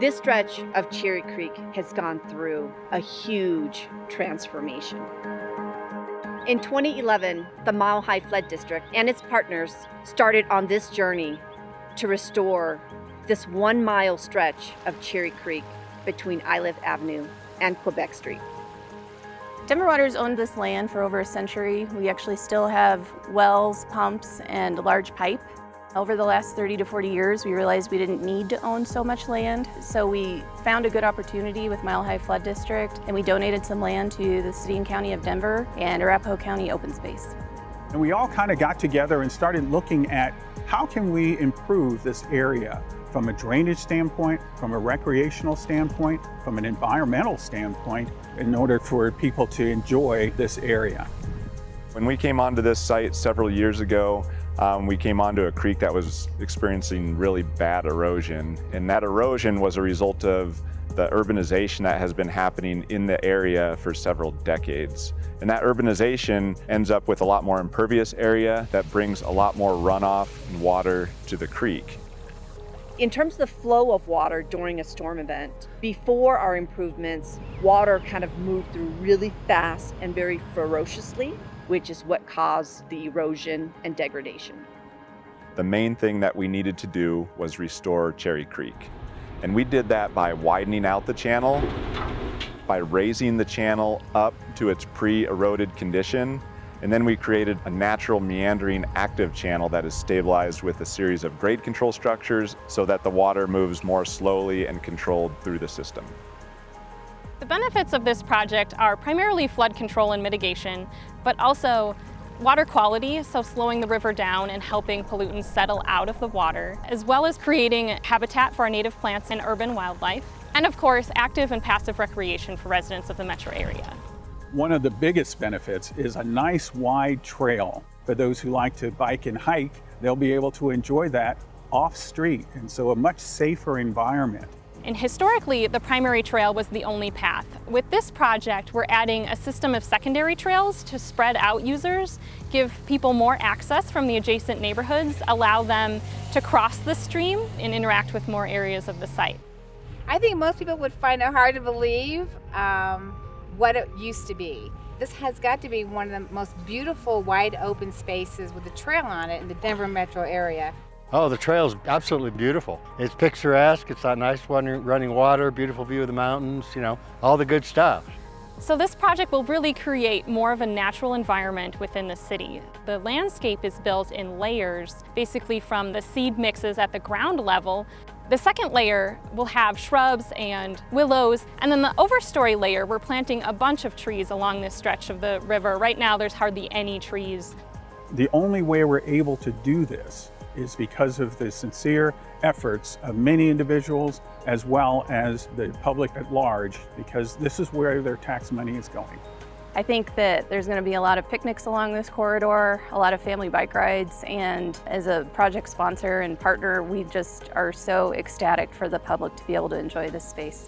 This stretch of Cherry Creek has gone through a huge transformation. In 2011, the Mile High Flood District and its partners started on this journey to restore this 1 mile stretch of Cherry Creek between Iliff Avenue and Quebec Street. Denver Water's owned this land for over a century. We actually still have wells, pumps, and a large pipe. Over the last 30 to 40 years, we realized we didn't need to own so much land, so we found a good opportunity with Mile High Flood District, and we donated some land to the City and County of Denver and Arapahoe County Open Space. And we all kind of got together and started looking at how can we improve this area from a drainage standpoint, from a recreational standpoint, from an environmental standpoint, in order for people to enjoy this area. When we came onto this site several years ago, we came onto a creek that was experiencing really bad erosion. And that erosion was a result of the urbanization that has been happening in the area for several decades. And that urbanization ends up with a lot more impervious area that brings a lot more runoff and water to the creek. In terms of the flow of water during a storm event, before our improvements, water kind of moved through really fast and very ferociously, which is what caused the erosion and degradation. The main thing that we needed to do was restore Cherry Creek. And we did that by widening out the channel, by raising the channel up to its pre-eroded condition, and then we created a natural meandering active channel that is stabilized with a series of grade control structures so that the water moves more slowly and controlled through the system. The benefits of this project are primarily flood control and mitigation, but also water quality, so slowing the river down and helping pollutants settle out of the water, as well as creating habitat for our native plants and urban wildlife, and of course, active and passive recreation for residents of the metro area. One of the biggest benefits is a nice wide trail. For those who like to bike and hike, they'll be able to enjoy that off-street, and so a much safer environment. And historically, the primary trail was the only path. With this project, we're adding a system of secondary trails to spread out users, give people more access from the adjacent neighborhoods, allow them to cross the stream and interact with more areas of the site. I think most people would find it hard to believe what it used to be. This has got to be one of the most beautiful wide open spaces with a trail on it in the Denver metro area. Oh, the trail's absolutely beautiful. It's picturesque, it's that nice running water, beautiful view of the mountains, you know, all the good stuff. So this project will really create more of a natural environment within the city. The landscape is built in layers, basically from the seed mixes at the ground level. The second layer will have shrubs and willows, and then the overstory layer, we're planting a bunch of trees along this stretch of the river. Right now, there's hardly any trees. The only way we're able to do this is because of the sincere efforts of many individuals as well as the public at large, because this is where their tax money is going. I think that there's going to be a lot of picnics along this corridor, a lot of family bike rides, and as a project sponsor and partner, we just are so ecstatic for the public to be able to enjoy this space.